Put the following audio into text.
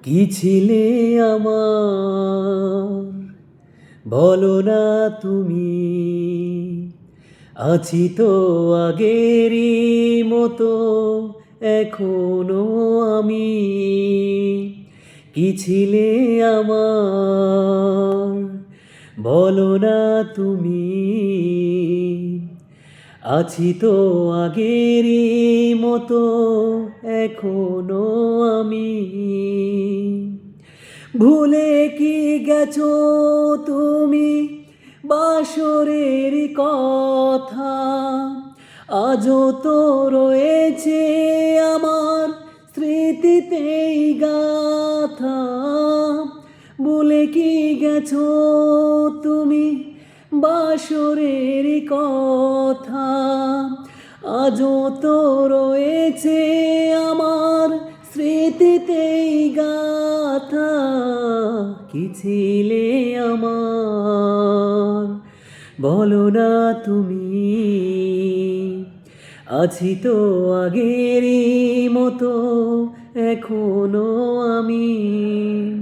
কি ছিলে আমার বলো না তুমি, আছি তো আগেরই মতো এখনো আমি। কি ছিলে আমার বলো না তুমি, আছি তো আগেরই মতো এখনো আমি। ভুলে কি গেছো তুমি বাসরের কথা, আজও তো রয়েছে আমার স্মৃতিতেই গাথা। ভুলে কি গেছো তুমি বাসরের কথা, আজও তো রয়েছে আমার স্মৃতিতেই গাথা। কি ছিলে আমার বলো না তুমি, আছি তো আগেরই মতো এখনো আমি।